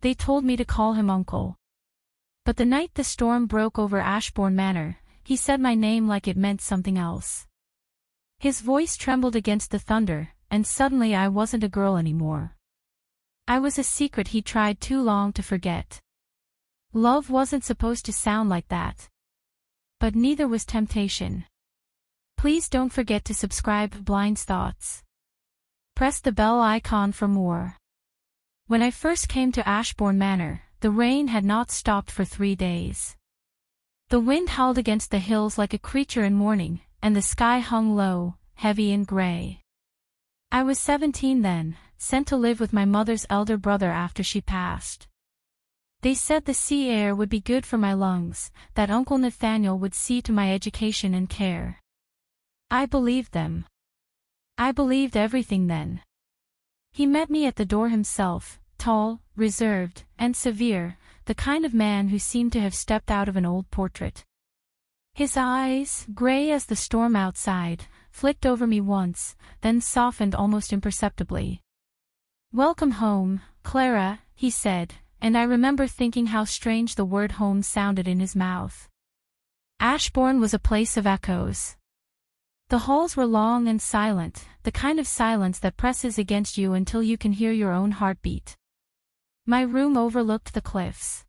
They told me to call him uncle. But the night the storm broke over Ashbourne Manor, he said my name like it meant something else. His voice trembled against the thunder, and suddenly I wasn't a girl anymore. I was a secret he tried too long to forget. Love wasn't supposed to sound like that. But neither was temptation. Please don't forget to subscribe Blind Thoughts. Press the bell icon for more. When I first came to Ashbourne Manor, the rain had not stopped for 3 days. The wind howled against the hills like a creature in mourning, and the sky hung low, heavy and gray. I was 17 then, sent to live with my mother's elder brother after she passed. They said the sea air would be good for my lungs, that Uncle Nathaniel would see to my education and care. I believed them. I believed everything then. He met me at the door himself, tall, reserved, and severe, the kind of man who seemed to have stepped out of an old portrait. His eyes, gray as the storm outside, flicked over me once, then softened almost imperceptibly. "Welcome home, Clara," he said, and I remember thinking how strange the word home sounded in his mouth. Ashbourne was a place of echoes. The halls were long and silent, the kind of silence that presses against you until you can hear your own heartbeat. My room overlooked the cliffs.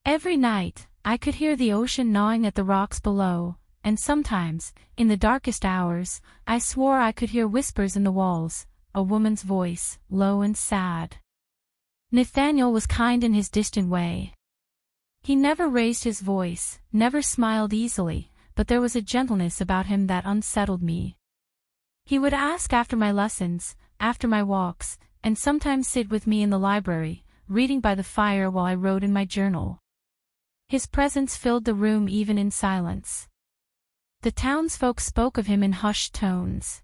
Every night, I could hear the ocean gnawing at the rocks below, and sometimes, in the darkest hours, I swore I could hear whispers in the walls, a woman's voice, low and sad. Nathaniel was kind in his distant way. He never raised his voice, never smiled easily, but there was a gentleness about him that unsettled me. He would ask after my lessons, after my walks, and sometimes sit with me in the library, reading by the fire while I wrote in my journal. His presence filled the room even in silence. The townsfolk spoke of him in hushed tones.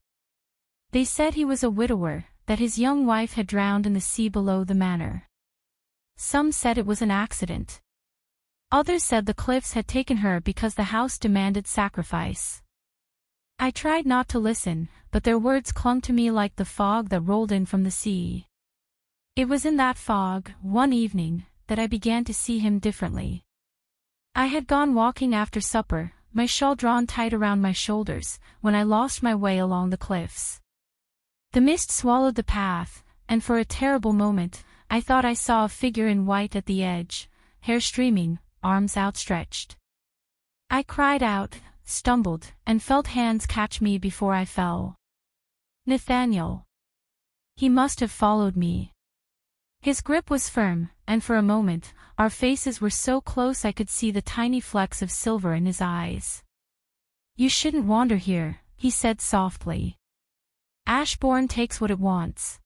They said he was a widower, that his young wife had drowned in the sea below the manor. Some said it was an accident. Others said the cliffs had taken her because the house demanded sacrifice. I tried not to listen, but their words clung to me like the fog that rolled in from the sea. It was in that fog, one evening, that I began to see him differently. I had gone walking after supper, my shawl drawn tight around my shoulders, when I lost my way along the cliffs. The mist swallowed the path, and for a terrible moment, I thought I saw a figure in white at the edge, hair streaming, arms outstretched. I cried out, stumbled, and felt hands catch me before I fell. Nathaniel. He must have followed me. His grip was firm, and for a moment, our faces were so close I could see the tiny flecks of silver in his eyes. "You shouldn't wander here," he said softly. "Ashbourne takes what it wants."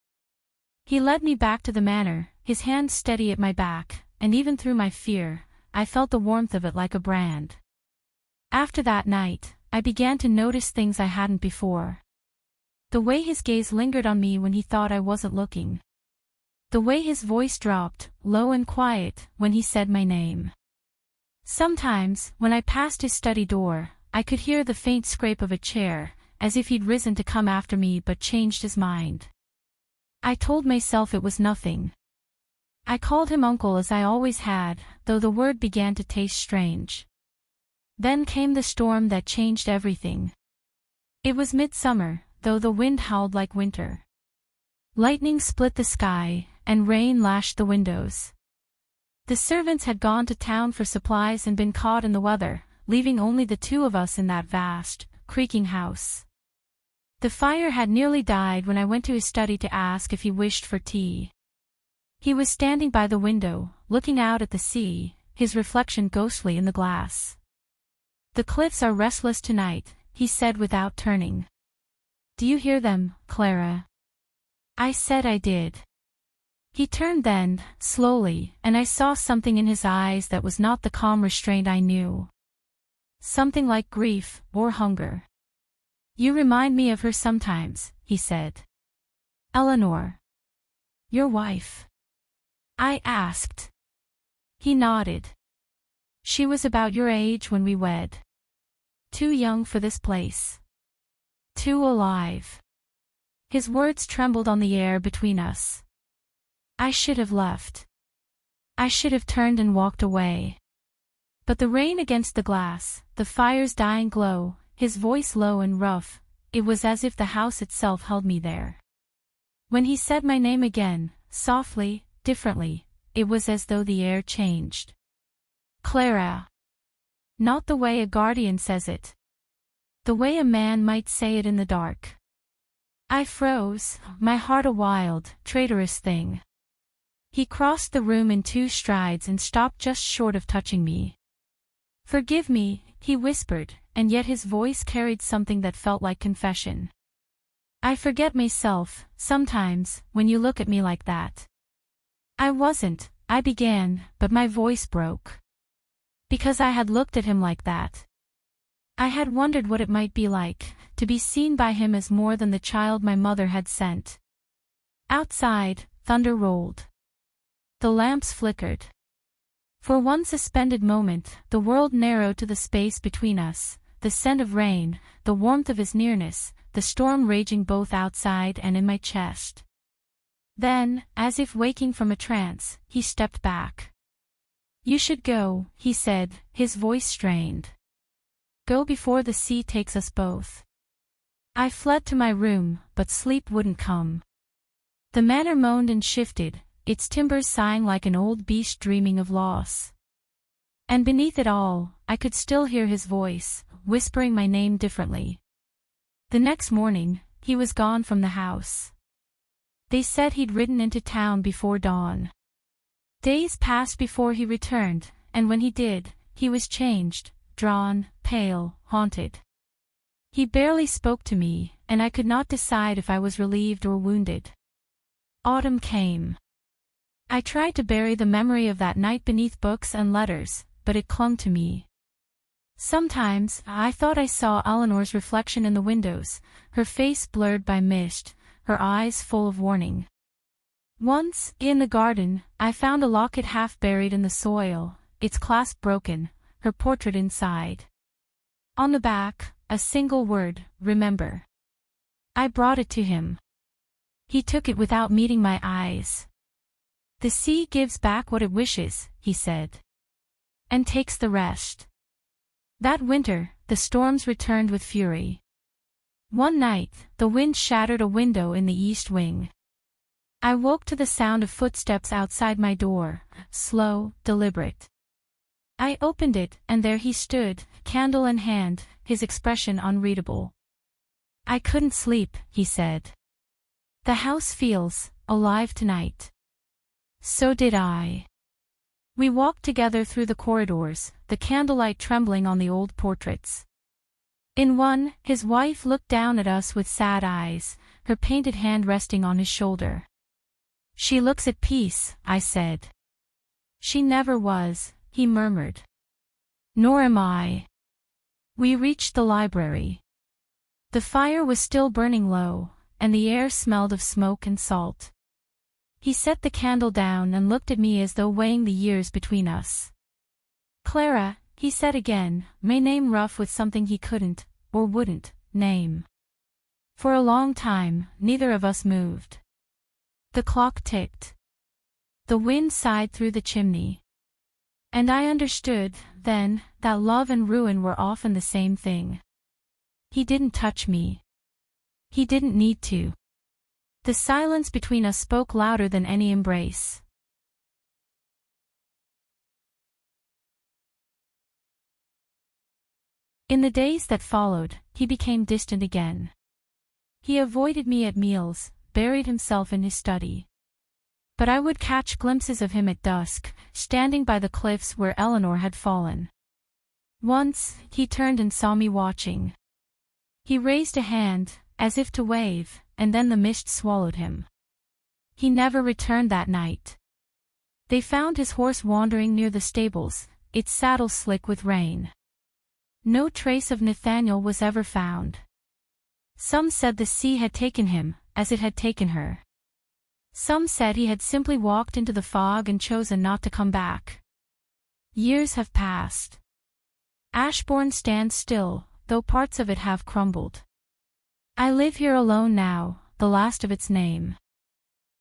He led me back to the manor, his hand steady at my back, and even through my fear, I felt the warmth of it like a brand. After that night, I began to notice things I hadn't before. The way his gaze lingered on me when he thought I wasn't looking. The way his voice dropped, low and quiet, when he said my name. Sometimes, when I passed his study door, I could hear the faint scrape of a chair, as if he'd risen to come after me but changed his mind. I told myself it was nothing. I called him uncle as I always had, though the word began to taste strange. Then came the storm that changed everything. It was midsummer, though the wind howled like winter. Lightning split the sky, and rain lashed the windows. The servants had gone to town for supplies and been caught in the weather, leaving only the two of us in that vast, creaking house. The fire had nearly died when I went to his study to ask if he wished for tea. He was standing by the window, looking out at the sea, his reflection ghostly in the glass. "The cliffs are restless tonight," he said without turning. "Do you hear them, Clara?" I said I did. He turned then, slowly, and I saw something in his eyes that was not the calm restraint I knew. Something like grief, or hunger. "You remind me of her sometimes," he said. "Eleanor. Your wife?" I asked. He nodded. "She was about your age when we wed. Too young for this place. Too alive." His words trembled on the air between us. "I should have left. I should have turned and walked away. But the rain against the glass, the fire's dying glow, his voice low and rough, it was as if the house itself held me there. When he said my name again, softly, differently, it was as though the air changed. Clara. Not the way a guardian says it. The way a man might say it in the dark. I froze, my heart a wild, traitorous thing. He crossed the room in 2 strides and stopped just short of touching me. Forgive me, he whispered, and yet his voice carried something that felt like confession. I forget myself, sometimes, when you look at me like that. I wasn't, I began, but my voice broke. Because I had looked at him like that. I had wondered what it might be like, to be seen by him as more than the child my mother had sent. Outside, thunder rolled. The lamps flickered. For one suspended moment, the world narrowed to the space between us, the scent of rain, the warmth of his nearness, the storm raging both outside and in my chest. Then, as if waking from a trance, he stepped back. You should go, he said, his voice strained. Go before the sea takes us both. I fled to my room, but sleep wouldn't come. The manor moaned and shifted, its timbers sighing like an old beast dreaming of loss. And beneath it all, I could still hear his voice, whispering my name differently. The next morning, he was gone from the house. They said he'd ridden into town before dawn. Days passed before he returned, and when he did, he was changed, drawn, pale, haunted. He barely spoke to me, and I could not decide if I was relieved or wounded. Autumn came. I tried to bury the memory of that night beneath books and letters, but it clung to me. Sometimes, I thought I saw Eleanor's reflection in the windows, her face blurred by mist, her eyes full of warning. Once, in the garden, I found a locket half buried in the soil, its clasp broken, her portrait inside. On the back, a single word, remember. I brought it to him. He took it without meeting my eyes. The sea gives back what it wishes, he said. And takes the rest. That winter, the storms returned with fury. One night, the wind shattered a window in the east wing. I woke to the sound of footsteps outside my door, slow, deliberate. I opened it, and there he stood, candle in hand, his expression unreadable. I couldn't sleep, he said. The house feels alive tonight. So did I. We walked together through the corridors, the candlelight trembling on the old portraits. In one, his wife looked down at us with sad eyes, her painted hand resting on his shoulder. She looks at peace, I said. She never was, he murmured. Nor am I. We reached the library. The fire was still burning low, and the air smelled of smoke and salt. He set the candle down and looked at me as though weighing the years between us. Clara, he said again, my name rough with something he couldn't, or wouldn't, name. For a long time, neither of us moved. The clock ticked. The wind sighed through the chimney. And I understood, then, that love and ruin were often the same thing. He didn't touch me. He didn't need to. The silence between us spoke louder than any embrace. In the days that followed, he became distant again. He avoided me at meals, buried himself in his study. But I would catch glimpses of him at dusk, standing by the cliffs where Eleanor had fallen. Once, he turned and saw me watching. He raised a hand, as if to wave, and then the mist swallowed him. He never returned that night. They found his horse wandering near the stables, its saddle slick with rain. No trace of Nathaniel was ever found. Some said the sea had taken him, as it had taken her. Some said he had simply walked into the fog and chosen not to come back. Years have passed. Ashbourne stands still, though parts of it have crumbled. I live here alone now, the last of its name.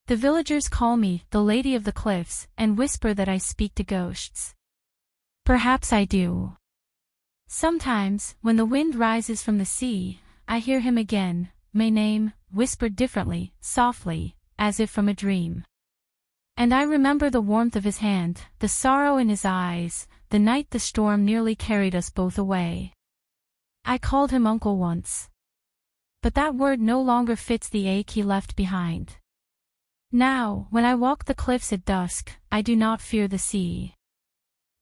The villagers call me the Lady of the Cliffs and whisper that I speak to ghosts. Perhaps I do. Sometimes, when the wind rises from the sea, I hear him again, my name, whispered differently, softly, as if from a dream. And I remember the warmth of his hand, the sorrow in his eyes, the night the storm nearly carried us both away. I called him uncle once. But that word no longer fits the ache he left behind. Now, when I walk the cliffs at dusk, I do not fear the sea.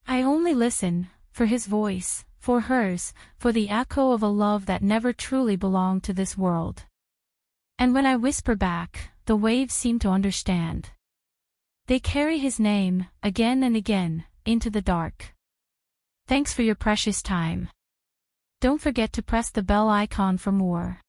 I only listen, for his voice, for hers, for the echo of a love that never truly belonged to this world. And when I whisper back, the waves seem to understand. They carry his name, again and again, into the dark. Thanks for your precious time. Don't forget to press the bell icon for more.